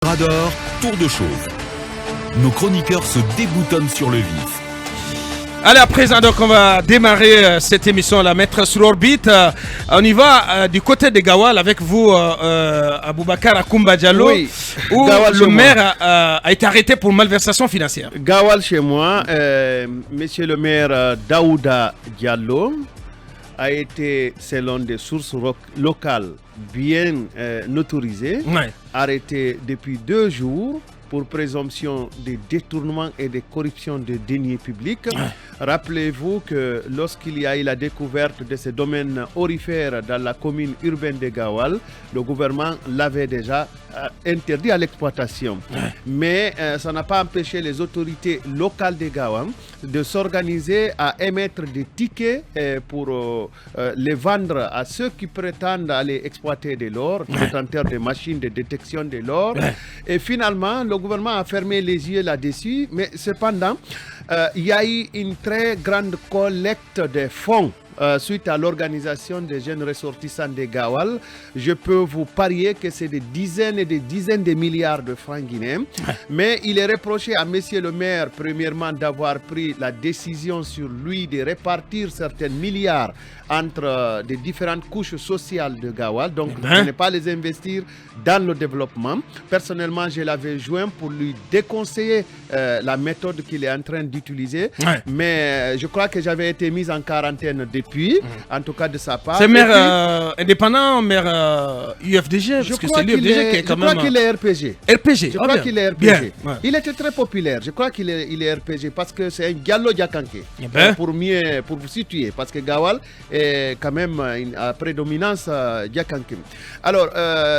Radar, tour de chauffe. Nos chroniqueurs se déboutonnent sur le vif. Allez, à présent, donc, on va démarrer cette émission, la mettre sur orbite. On y va du côté de Gawal avec vous, Aboubacar Akoumba Diallo, oui. où Gawal le maire a été arrêté pour malversation financière. Gawal chez moi, monsieur le maire Daouda Diallo a été, selon des sources locales bien autorisées, arrêté depuis 2 jours pour présomption de détournement et de corruption de deniers publics. Rappelez-vous que lorsqu'il y a eu la découverte de ce domaine aurifère dans la commune urbaine de Gawal, le gouvernement l'avait déjà interdit à l'exploitation. Mais ça n'a pas empêché les autorités locales de Gawal de s'organiser à émettre des tickets pour les vendre à ceux qui prétendent aller exploiter de l'or, détenteurs de machines de détection de l'or. Et finalement, le gouvernement a fermé les yeux là-dessus, mais cependant, il y a eu une très grande collecte de fonds suite à l'organisation des jeunes ressortissants de Gawal. Je peux vous parier que c'est des dizaines et des dizaines de milliards de francs guinéens. Mais il est reproché à monsieur le maire, premièrement, d'avoir pris la décision sur lui de répartir certains milliards entre des différentes couches sociales de Gawal, donc de ne pas les investir dans le développement. Personnellement, je l'avais joint pour lui déconseiller la méthode qu'il est en train d'utiliser, mais je crois que j'avais été mis en quarantaine depuis, en tout cas de sa part. C'est maire indépendant, maire UFDG, parce que c'est l'UFDG qui est quand même... Je crois qu'il est RPG. RPG, je crois qu'il est RPG. Bien. Il était très populaire, je crois qu'il est RPG, parce que c'est un Diallo Diakanké, pour vous situer, parce que Gawal est quand même une prédominance Diakanké. Alors,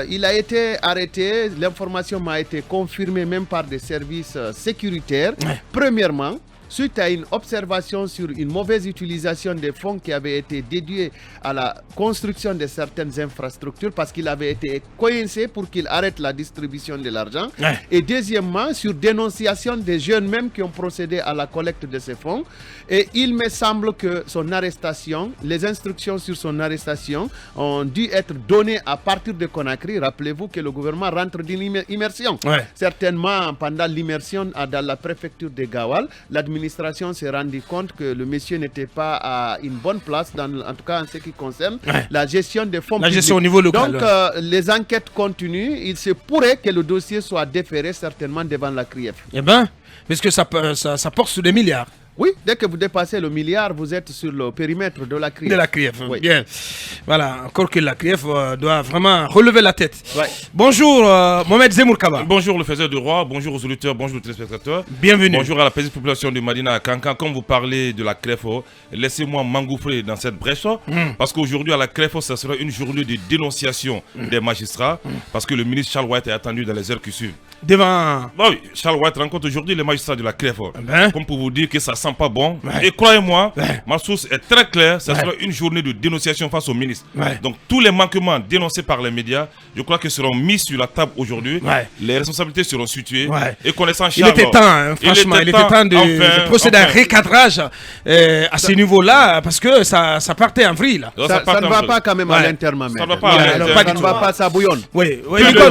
il a été arrêté, l'information m'a été confirmée même par des services sécuritaires. Premièrement, suite à une observation sur une mauvaise utilisation des fonds qui avaient été dédiés à la construction de certaines infrastructures, parce qu'il avait été coincé pour qu'il arrête la distribution de l'argent. Et deuxièmement, sur dénonciation des jeunes même qui ont procédé à la collecte de ces fonds. Et il me semble que son arrestation, les instructions sur son arrestation ont dû être données à partir de Conakry. Rappelez-vous que le gouvernement rentre d'une immersion. Certainement, pendant l'immersion dans la préfecture de Gawal, l'administration s'est rendu compte que le monsieur n'était pas à une bonne place, en tout cas en ce qui concerne la gestion des fonds publics. Gestion au niveau local. Donc, les enquêtes continuent. Il se pourrait que le dossier soit déféré certainement devant la CRIEF. Eh bien, puisque ça porte sur des milliards. Oui, dès que vous dépassez le milliard, vous êtes sur le périmètre de la CRIEF. De la CRIEF, bien. Voilà, encore que la CRIEF doit vraiment relever la tête. Bonjour, Mohamed Zemour Kaba. Bonjour le faiseur de roi, bonjour aux auditeurs, bonjour aux téléspectateurs. Bienvenue. Bonjour à la petite population de Madina Kankan. Comme vous parlez de la CRIEF, laissez-moi m'engouffrer dans cette brèche. Parce qu'aujourd'hui, à la CRIEF, ça sera une journée de dénonciation des magistrats. Parce que le ministre Charles White est attendu dans les heures qui suivent. Devant... Oui, Charles White rencontre aujourd'hui les magistrats de la CRIEF. Comme pour vous dire que ça sent pas bon. Et croyez-moi, ma source est très claire, ça sera une journée de dénonciation face au ministre. Donc tous les manquements dénoncés par les médias, je crois que seront mis sur la table aujourd'hui. Les responsabilités seront situées. Et connaissant Charles... Il était temps, franchement, il était temps de procéder à un recadrage à ce niveau-là, parce que ça partait en vrille. Ça ne va pas quand même à l'intermain. Ça ne va pas à l'intermain. Ça ne va pas, ça bouillonne. Oui,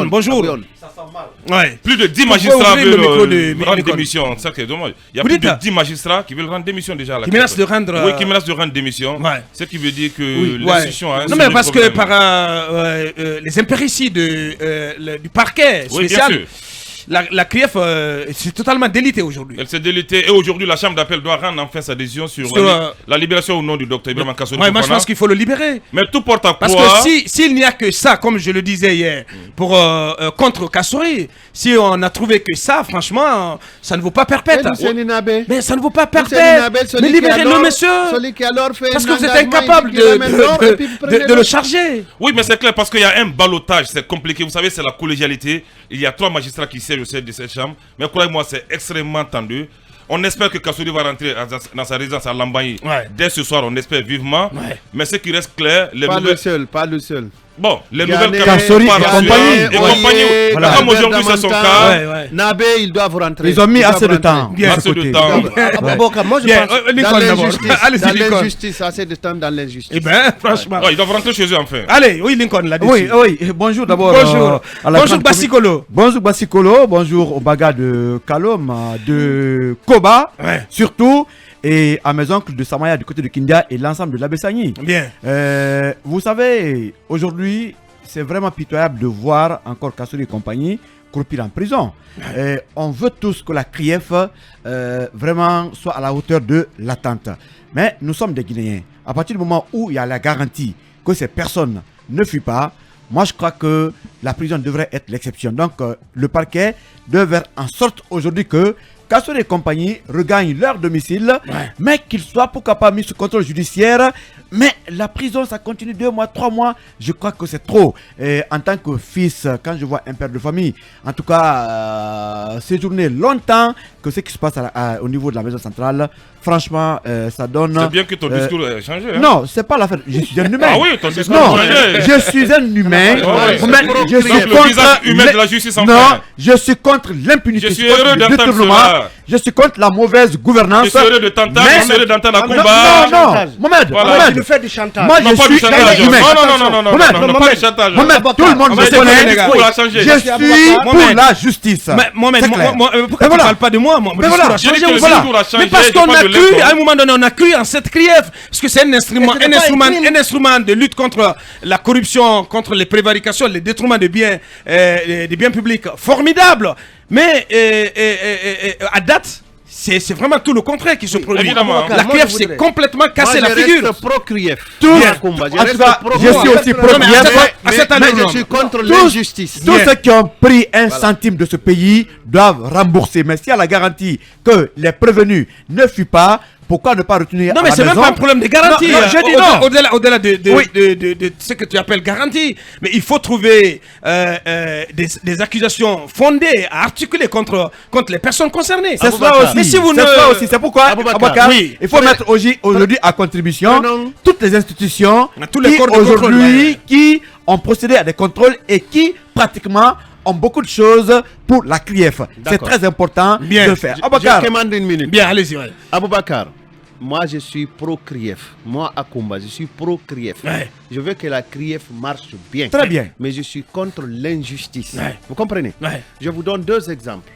bonjour. Ça sent mal. Plus de 10 magistrats veulent rendre démission. C'est ça qui est dommage. Il y a plus de 10 magistrats qui veulent rendre démission déjà. Qui menacent de rendre... Oui, qui menacent de rendre démission. Ce qui veut dire que l'institution a un... Non, mais parce que par les impérities du parquet spécial... Bien sûr. La CRIEF c'est totalement délité aujourd'hui. Elle s'est délitée et aujourd'hui la chambre d'appel doit rendre enfin sa décision sur la libération au nom du docteur Ibrahima Kassory. Moi je pense qu'il faut le libérer. Mais tout porte à parce que s'il n'y a que ça, comme je le disais hier, pour contre Kassory, si on a trouvé que ça, franchement, ça ne vaut pas perpète. Mais ça ne vaut pas perpète. Mais libérez le monsieur. Parce que vous êtes incapable de le charger. Oui, mais c'est clair parce qu'il y a un ballottage, c'est compliqué. Vous savez, c'est la collégialité. Il y a 3 magistrats qui siègent au sein de cette chambre. Mais croyez-moi, c'est extrêmement tendu. On espère que Kassory va rentrer dans sa résidence à Lambaye dès ce soir, on espère vivement. Mais ce qui reste clair... Pas le seul. Bon, les nouvelles Kassori et compagnie. Comme aujourd'hui, c'est son cas. Nabé, ils doivent rentrer. Ils ont mis assez de temps. Assez de temps. Moi, je pense dans l'injustice, assez de temps dans l'injustice. Eh bien, franchement. Ils doivent rentrer chez eux, enfin. Allez, oui, Lincoln, là-dessus. Oui, bonjour d'abord. Bonjour, Basikolo. Bonjour, Basikolo. Bonjour au baga de Kalom, de Koba, surtout. Et à mes oncles de Samaya du côté de Kindia et l'ensemble de l'Abessani. Bien. Vous savez, aujourd'hui, c'est vraiment pitoyable de voir encore Kassori et compagnie croupir en prison. On veut tous que la CRIEF vraiment soit à la hauteur de l'attente. Mais nous sommes des Guinéens. À partir du moment où il y a la garantie que ces personnes ne fuient pas, moi je crois que la prison devrait être l'exception. Donc le parquet devrait faire en sorte aujourd'hui que Kassori et compagnie regagnent leur domicile, mais qu'ils soient pourquoi pas mis sous contrôle judiciaire. Mais la prison, ça continue 2 mois, 3 mois. Je crois que c'est trop. Et en tant que fils, quand je vois un père de famille, en tout cas, séjourner longtemps que ce qui se passe au niveau de la maison centrale, franchement, ça donne... C'est bien que ton discours ait changé. Hein? Non, c'est pas l'affaire. Je suis un humain. Ah oui, ton discours a changé. Je suis un humain. Je suis contre le visage humain de la justice en Non, je suis contre l'impunité. Je suis heureux d'entendre cela. Je suis contre la mauvaise gouvernance. Je suis heureux de t'entendre. Je suis heureux d'entendre la combat. Non, Mohamed. Tu fais du chantage. Moi, je suis un humain. Non, pas du chantage. Mohamed, tout le monde me connaît. Je suis pour la justice. Mohamed, pourquoi tu ne parles pas de moi? Mon discours a changé. Mais parce qu'on a cru, à un moment donné, on a cru en cette CRIEF. Parce que c'est un instrument de lutte contre la corruption, contre les prévarications, les détournements de biens publics. Formidable. Mais à date, c'est vraiment tout le contraire qui se produit. Évidemment. La CRIEF s'est complètement cassé la figure. Je reste pro-CRIEF. Je suis aussi pro-CRIEF. Mais je suis contre l'injustice. Tous ceux qui ont pris un centime de ce pays doivent rembourser. Mais s'il y a la garantie que les prévenus ne fuient pas, pourquoi ne pas retenir Non, mais c'est même pas un problème de garantie. Non, je dis non. Au-delà de ce que tu appelles garantie. Mais il faut trouver des accusations fondées, articulées contre les personnes concernées. C'est cela aussi. Mais si vous c'est pourquoi, Aboubacar, il faut mettre aujourd'hui à contribution toutes les institutions qui ont procédé à des contrôles et qui pratiquement ont beaucoup de choses pour la CRIEF. C'est très important de le faire. Je demande une minute. Bien, allez-y. Aboubacar, moi je suis pro-CRIEF. Moi, Akumba, je suis pro-CRIEF. Je veux que la CRIEF marche bien. Très bien. Mais je suis contre l'injustice. Vous comprenez? Je vous donne 2 exemples.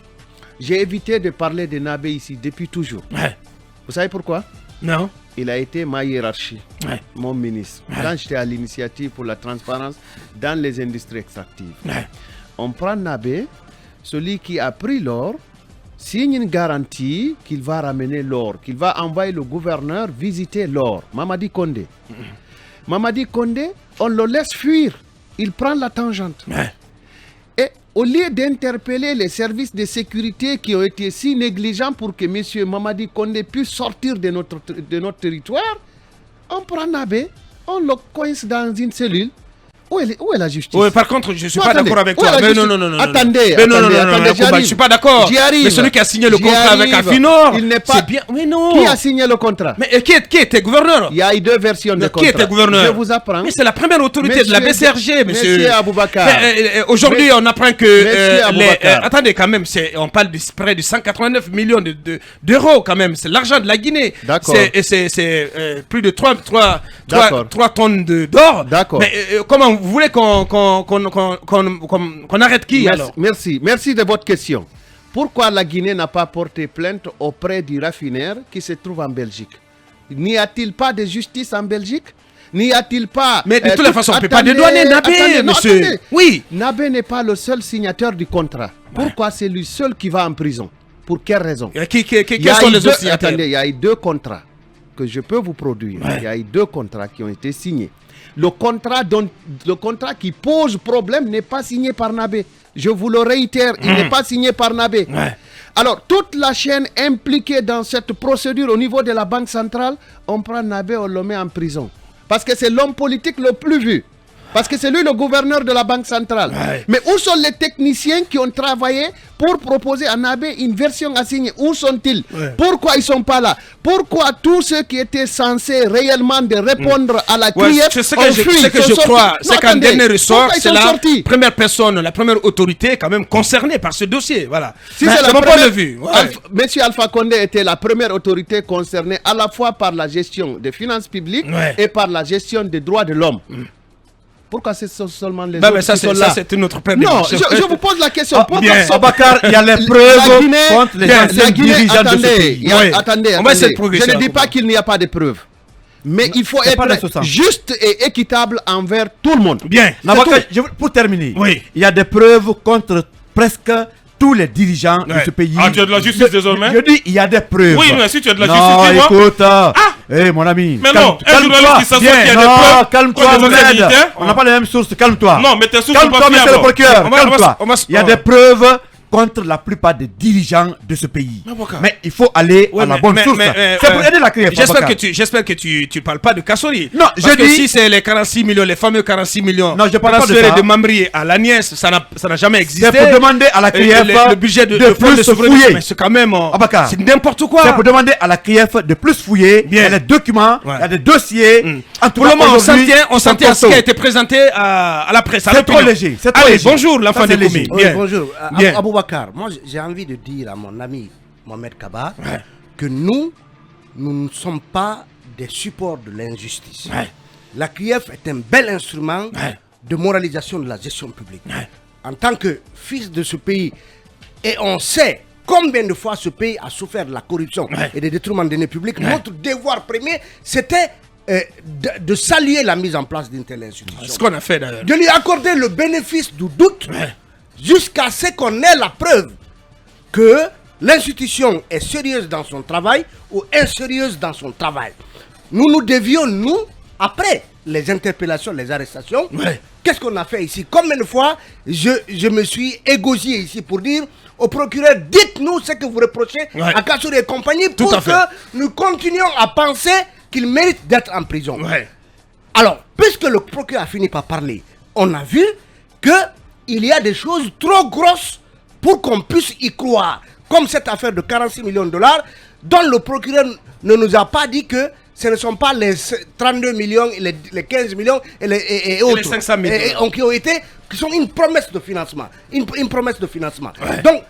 J'ai évité de parler de Nabé ici depuis toujours. Vous savez pourquoi? Non. Il a été ma hiérarchie, mon ministre. Quand j'étais à l'initiative pour la transparence dans les industries extractives. On prend Nabé, celui qui a pris l'or, signe une garantie qu'il va ramener l'or, qu'il va envoyer le gouverneur visiter l'or. Mamadi Condé. Mamadi Condé, on le laisse fuir. Il prend la tangente. Et au lieu d'interpeller les services de sécurité qui ont été si négligents pour que M. Mamadi Condé puisse sortir de notre territoire, on prend Nabé, on le coince dans une cellule. Où est la justice? Oui, par contre, je ne suis pas d'accord avec toi. Mais non. Attendez, je ne suis pas d'accord. Mais celui qui a signé le contrat avec Afinor, c'est bien. Mais non. Qui a signé le contrat? Mais qui était gouverneur? Il y a eu 2 versions de contrat. Qui était gouverneur? Je vous apprends. Mais c'est la première autorité de la BCRG, monsieur Aboubacar. Aujourd'hui, on apprend que... Attendez, quand même, on parle de près de 189 millions d'euros, quand même. C'est l'argent de la Guinée. D'accord. C'est plus de 3 tonnes d'or. D'accord. Mais comment vous voulez qu'on arrête qui alors? Merci de votre question. Pourquoi la Guinée n'a pas porté plainte auprès du raffineur qui se trouve en Belgique? N'y a-t-il pas de justice en Belgique? N'y a-t-il pas... Mais de toute façon, on ne peut pas dédouaner Nabé, monsieur. Attendez. Oui. Nabé n'est pas le seul signateur du contrat. Pourquoi c'est lui seul qui va en prison? Pour quelle raison? Quels sont les autres signataires? Attendez, il y a eu 2 contrats que je peux vous produire. Il y a eu 2 contrats qui ont été signés. Le contrat qui pose problème n'est pas signé par Nabé. Je vous le réitère, il n'est pas signé par Nabé. Alors, toute la chaîne impliquée dans cette procédure au niveau de la Banque centrale, on prend Nabé, on le met en prison. Parce que c'est l'homme politique le plus vu. Parce que c'est lui le gouverneur de la Banque centrale. Ouais. Mais où sont les techniciens qui ont travaillé pour proposer à Nabé une version assignée? Où sont-ils? Pourquoi ils ne sont pas là? Pourquoi tous ceux qui étaient censés réellement de répondre à la CRIEF ce que je crois, c'est qu'en dernier ressort, c'est la première personne, la première autorité quand même concernée par ce dossier. Voilà. Si c'est mon point de vue. Monsieur Alpha Condé était la première autorité concernée à la fois par la gestion des finances publiques et par la gestion des droits de l'homme. Pourquoi c'est seulement les autres qui sont là? Ça, c'est une autre problème. Non, je vous pose la question. Abakar, il y a les preuves contre les anciens dirigeants de ce pays. Attendez, je ne dis pas qu'il n'y a pas de preuves. Mais il faut être juste et équitable envers tout le monde. Bien. Pour terminer, il y a des preuves contre presque tous les dirigeants de ce pays. Ah, tu as de la justice désormais? Je dis, il y a des preuves. Oui, mais si tu as de la justice, dis-moi. Écoute, mon ami. Mais non, un journaliste qui s'assoit qu'il y a des preuves. Calme-toi, Mohamed. On n'a pas les mêmes sources, calme-toi. Non, mais tes sources sont pas calme-toi, monsieur le procureur, calme-toi. Il y a des preuves contre la plupart des dirigeants de ce pays. Mais il faut aller à la bonne source. C'est pour aider la CRIEF. J'espère que tu ne parles pas de Kassori. Non, parce que si c'est les 46 millions, les fameux 46 millions, non, je parle pas de ça. De Mamri à l'Agnès, ça n'a jamais existé. C'est pour demander à la CRIEF le budget de plus fouiller. Mais c'est quand même, c'est n'importe quoi. C'est pour demander à la CRIEF de plus fouiller. Il y a des documents, il y a des dossiers. Pour le moment, on s'en tient à ce qui a été présenté à la presse. C'est trop léger. Allez, bonjour l'enfant de Koumi. Bonjour. Aboubacar, moi j'ai envie de dire à mon ami Mohamed Kaba que nous ne sommes pas des supports de l'injustice. La CRIEF est un bel instrument de moralisation de la gestion publique. En tant que fils de ce pays, et on sait combien de fois ce pays a souffert de la corruption et des détournements de deniers publics, notre devoir premier, c'était de saluer la mise en place d'une telle institution. C'est ce qu'on a fait d'ailleurs. De lui accorder le bénéfice du doute jusqu'à ce qu'on ait la preuve que l'institution est sérieuse dans son travail ou insérieuse dans son travail. Nous devions, après les interpellations, les arrestations, qu'est-ce qu'on a fait ici? Combien de fois je me suis égosié ici pour dire au procureur, dites-nous ce que vous reprochez à Kassouri et compagnie pour que nous continuions à penser qu'il mérite d'être en prison. Alors, puisque le procureur a fini par parler, on a vu qu'il y a des choses trop grosses pour qu'on puisse y croire. Comme cette affaire de 46 millions de dollars, dont le procureur ne nous a pas dit que ce ne sont pas les 32 millions, les 15 millions et autres. Les 500 millions. Qui sont une promesse de financement. Une promesse de financement. Donc,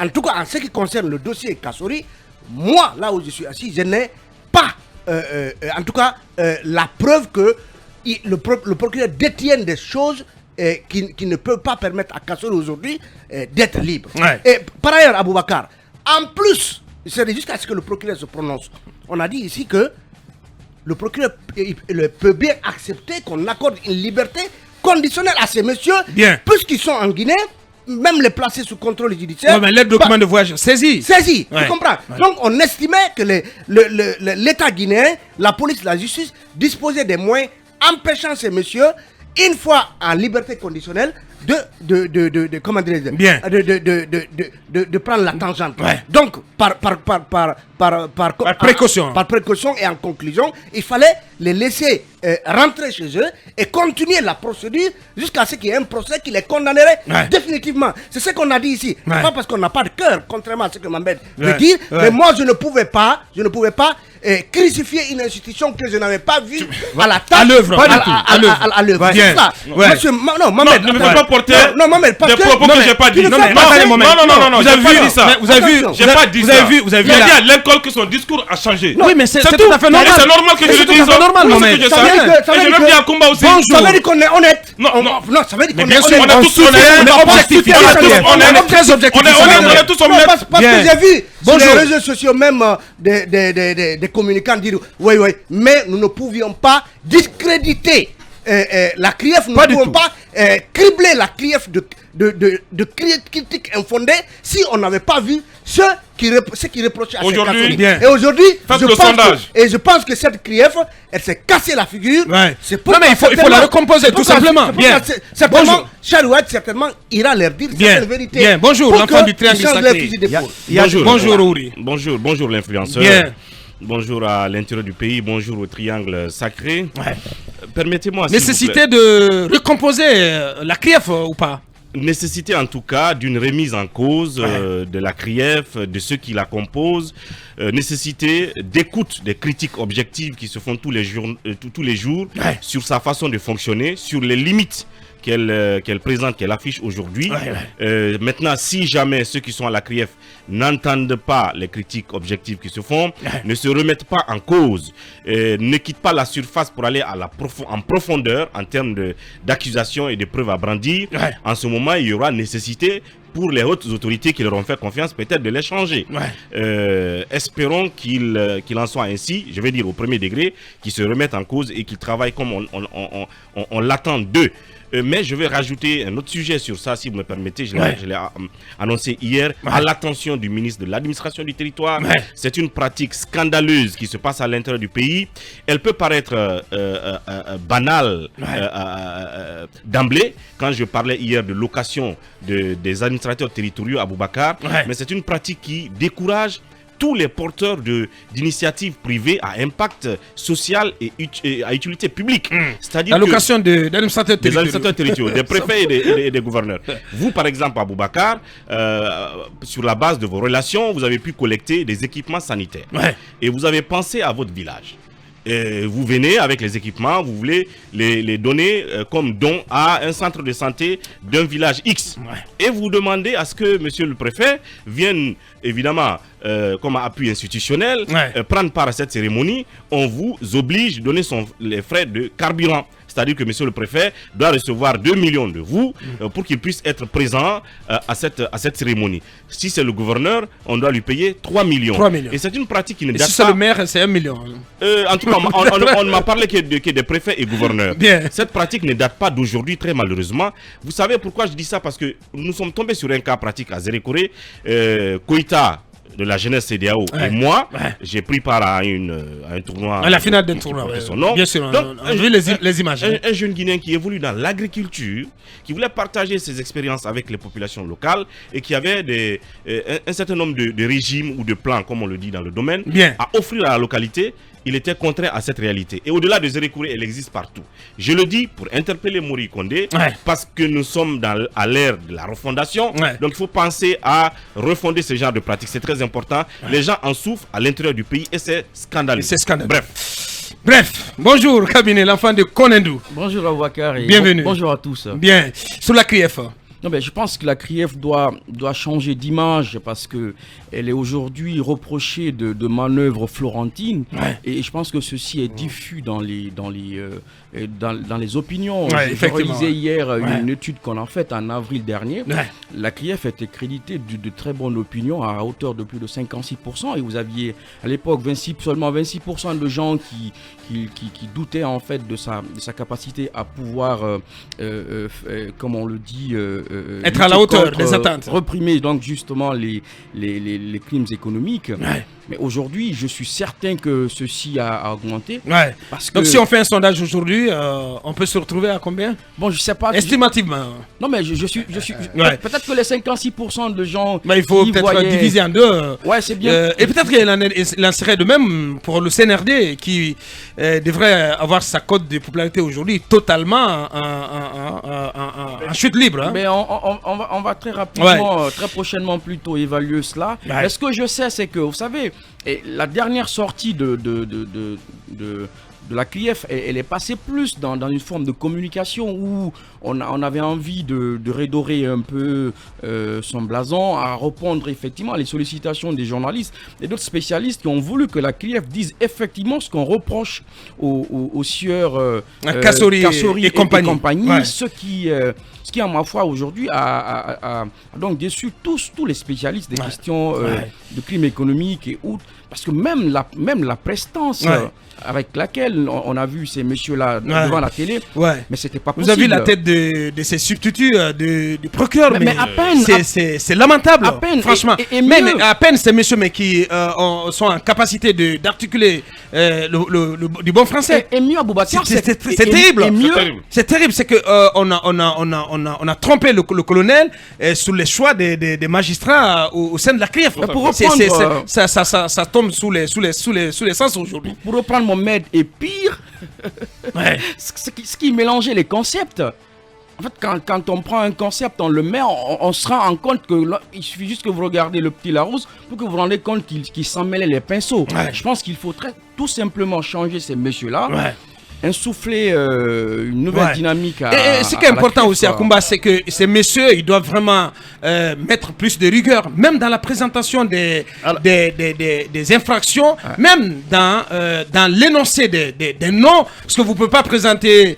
en tout cas, en ce qui concerne le dossier Kassouri, moi, là où je suis assis, je n'ai pas, en tout cas, la preuve que le procureur détienne des choses qui ne peut pas permettre à Kassouri aujourd'hui d'être libre. Et par ailleurs, Aboubacar, en plus, c'est jusqu'à ce que le procureur se prononce, on a dit ici que le procureur peut bien accepter qu'on accorde une liberté conditionnelle à ces messieurs, puisqu'ils sont en Guinée, même les placer sous contrôle judiciaire. Mais les documents de voyage saisis. Tu comprends? Donc on estimait que l'État guinéen, la police, la justice disposaient des moyens empêchant ces messieurs, une fois en liberté conditionnelle, de prendre la tangente. Donc, par précaution. Par précaution et en conclusion, il fallait les laisser rentrer chez eux et continuer la procédure jusqu'à ce qu'il y ait un procès qui les condamnerait définitivement. C'est ce qu'on a dit ici. Pas parce qu'on n'a pas de cœur, contrairement à ce que Mohamed veut dire, mais moi je ne pouvais pas crucifier une institution que je n'avais pas vue à la table. À l'œuvre. À l'œuvre. C'est ça. Monsieur, non, Mohamed, ne peux pas porter des propos que j'ai pas dit. Non, vous avez vu ça. Vous avez vu, j'ai pas dit ça. Vous avez vu. Il a dit à l'école que son discours a changé. Oui, mais c'est tout à fait normal. C'est normal que je le dise. Ça veut dire que à Kumba aussi. Ça veut dire qu'on est honnête. Non, ça veut dire qu'on est bien sûr, honnête. on est tous honnêtes. On est objectif. On est très objectif. On est tous honnêtes. Parce que j'ai vu sur les réseaux sociaux même des communicants dire oui, mais nous ne pouvions pas discréditer la CRIEF, nous ne pouvons pas cribler la CRIEF de critiques infondées si on n'avait pas vu ce qui reprochait à aujourd'hui. Et aujourd'hui, je pense que cette CRIEF, elle s'est cassé la figure. Non, mais il faut la recomposer tout simplement. Certainement, Chalouette certainement ira leur dire cette vérité. Bonjour, l'enfant du triangle sacré. Bonjour, Ouri. Bonjour, l'influenceur. bonjour à l'intérieur du pays, bonjour au triangle sacré. Permettez-moi... Nécessité de recomposer la CRIEF ou pas? Nécessité en tout cas d'une remise en cause de la CRIEF, de ceux qui la composent, nécessité d'écoute des critiques objectives qui se font tous les jours sur sa façon de fonctionner, sur les limites qu'elle présente, qu'elle affiche aujourd'hui. Maintenant, si jamais ceux qui sont à la CRIEF n'entendent pas les critiques objectives qui se font, ne se remettent pas en cause, ne quittent pas la surface pour aller en profondeur en termes d'accusations et de preuves à brandir, en ce moment, il y aura nécessité pour les hautes autorités qui leur ont fait confiance, peut-être de les changer. Espérons qu'il en soit ainsi, je vais dire au premier degré, qu'ils se remettent en cause et qu'ils travaillent comme on l'attend d'eux. Mais je vais rajouter un autre sujet sur ça, si vous me permettez. Je l'ai annoncé hier, à l'attention du ministre de l'administration du territoire. C'est une pratique scandaleuse qui se passe à l'intérieur du pays. Elle peut paraître banale d'emblée, quand je parlais hier de location des administrateurs territoriaux à Boubacar. Mais c'est une pratique qui décourage tous les porteurs d'initiatives privées à impact social et à utilité publique. C'est-à-dire l'allocation des administrateurs territoriaux, des préfets et des gouverneurs. Vous, par exemple, à Boubacar, sur la base de vos relations, vous avez pu collecter des équipements sanitaires. Et vous avez pensé à votre village. Et vous venez avec les équipements, vous voulez les donner comme don à un centre de santé d'un village X. Et vous demandez à ce que monsieur le préfet vienne, évidemment, comme appui institutionnel, prendre part à cette cérémonie. On vous oblige à donner les frais de carburant. C'est-à-dire que monsieur le préfet doit recevoir 2 millions de vous pour qu'il puisse être présent à cette cérémonie. Si c'est le gouverneur, on doit lui payer 3 millions. Et c'est une pratique qui ne date pas... si c'est le maire, c'est 1 million. En tout cas, on m'a parlé que des préfets et gouverneurs. Cette pratique ne date pas d'aujourd'hui, très malheureusement. Vous savez pourquoi je dis ça? Parce que nous sommes tombés sur un cas pratique à Zérékoré. Koïta de la jeunesse CEDEAO et moi, j'ai pris part à un tournoi. À la finale d'un tournoi, bien sûr. Donc, on a vu les images. Un jeune Guinéen qui évolue dans l'agriculture, qui voulait partager ses expériences avec les populations locales et qui avait un certain nombre de régimes ou de plans, comme on le dit dans le domaine, à offrir à la localité. Il était contraire à cette réalité. Et au-delà de Zérékoré, elle existe partout. Je le dis pour interpeller Mori Kondé, parce que nous sommes à l'ère de la refondation. Donc il faut penser à refonder ce genre de pratiques. C'est très important. Les gens en souffrent à l'intérieur du pays et c'est scandaleux. Bref, bonjour Cabinet, l'enfant de Konendou. Bonjour Aboubacar et bienvenue. Bonjour à tous. Bien, sur la CRIEF. Non, mais je pense que la CRIEF doit changer d'image parce qu'elle est aujourd'hui reprochée de manœuvres florentines et je pense que ceci est diffus dans les opinions. Je relisais hier une étude qu'on a faite en avril dernier. La CRIEF était créditée de très bonne opinion à hauteur de plus de 56% et vous aviez à l'époque seulement 26% de gens qui doutaient en fait de sa capacité à pouvoir, comme on le dit, être à la hauteur des attentes. Reprimer donc justement les crimes économiques. Mais aujourd'hui, je suis certain que ceci a augmenté. Parce donc si on fait un sondage aujourd'hui, on peut se retrouver à combien? Bon, je sais pas. Estimativement. Non, mais je suis peut-être que les 56% de gens. Mais il faut peut-être diviser en deux. C'est bien. Et peut-être qu'il en serait de même pour le CNRD qui devrait avoir sa cote de popularité aujourd'hui totalement en chute libre. Mais on va très rapidement, très prochainement plutôt évaluer cela. Mais ce que je sais, c'est que vous savez. Et la dernière sortie de la CRIEF, elle est passée plus dans une forme de communication où on avait envie de redorer un peu son blason, à répondre effectivement à les sollicitations des journalistes et d'autres spécialistes qui ont voulu que la CRIEF dise effectivement ce qu'on reproche aux sieurs Kassori et compagnie. Ce qui, à ma foi, aujourd'hui, a donc déçu tous les spécialistes des questions de crimes économiques et autres. Parce que même la prestance avec laquelle officiel. On a vu ces messieurs-là devant la télé, mais c'était pas possible. Vous avez vu la tête de ces substituts du procureur, mais à peine, c'est lamentable, à peine, franchement. Mais à peine ces messieurs qui sont en capacité d'articuler du bon français. Et mieux, Aboubacar, c'est terrible. C'est terrible, c'est que on a trompé le colonel sur les choix des magistrats au sein de la CRIEF. Ça tombe sous les sens aujourd'hui. Pour reprendre mon maître, et pire, ce qui mélangeait les concepts. En fait, quand on prend un concept, on le met, on se rend compte que il suffit juste que vous regardez le petit Larousse pour que vous vous rendez compte qu'il s'en mêlait les pinceaux. Je pense qu'il faut tout simplement changer ces messieurs-là. Insuffler une nouvelle dynamique et ce qui est important aussi à Kumba, c'est que ces messieurs, ils doivent vraiment mettre plus de rigueur, même dans la présentation des infractions, même dans l'énoncé des noms, parce que vous ne pouvez pas présenter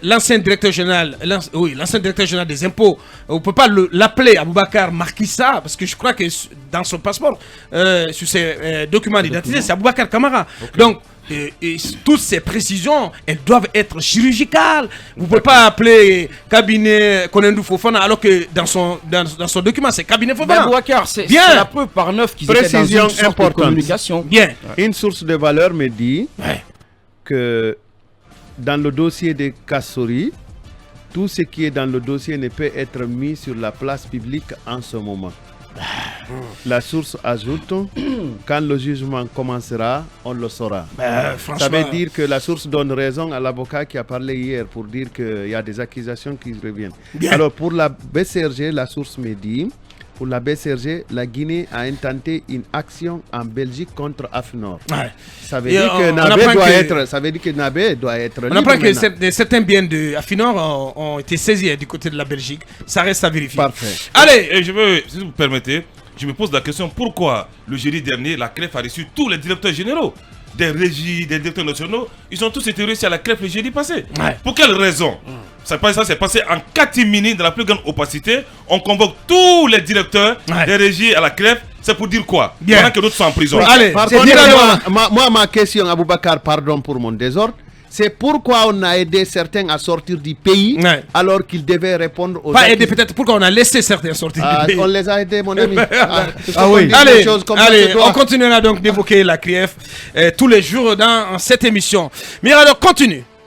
l'ancien directeur général, l'ancien directeur général des impôts, vous ne pouvez pas l'appeler Aboubacar Markissa, parce que je crois que dans son passeport, sur ses documents d'identité, c'est Aboubacar Kamara. Donc, et toutes ces précisions, elles doivent être chirurgicales. Vous ne pouvez pas appeler cabinet Konendou Fofana alors que dans son document, c'est cabinet Fofana. C'est la preuve par 9 qu'ils étaient dans une sorte de communication. Bien. Une source de valeur me dit que dans le dossier de Kassori, tout ce qui est dans le dossier ne peut être mis sur la place publique en ce moment. La source ajoute, quand le jugement commencera, on le saura. Ça veut dire que la source donne raison à l'avocat qui a parlé hier pour dire qu'il y a des accusations qui reviennent. Alors pour la BCRG, la source me dit, pour la BCRG, la Guinée a intenté une action en Belgique contre AFNOR. Ça veut dire que Nabé doit être libre. On apprend que certains biens de AFNOR ont été saisis du côté de la Belgique. Ça reste à vérifier. Parfait. Allez, et si vous me permettez, je me pose la question, pourquoi le jeudi dernier, la CREF a reçu tous les directeurs généraux des régies, des directeurs nationaux, ils ont tous été reçus à la CREF le jeudi passé. Pour quelle raison? Ça s'est passé en catimini, dans la plus grande opacité. On convoque tous les directeurs des régies à la CREF. C'est pour dire quoi? Pendant que d'autres sont en prison. Allez, ma question, Aboubacar, pardon pour mon désordre. C'est pourquoi on a aidé certains à sortir du pays alors qu'ils devaient répondre aux... Pas aider, peut-être pourquoi on a laissé certains sortir du pays. On les a aidés, mon ami. Oui. Allez, on continuera donc d'évoquer la CRIEF tous les jours dans cette émission. Mais alors, continue.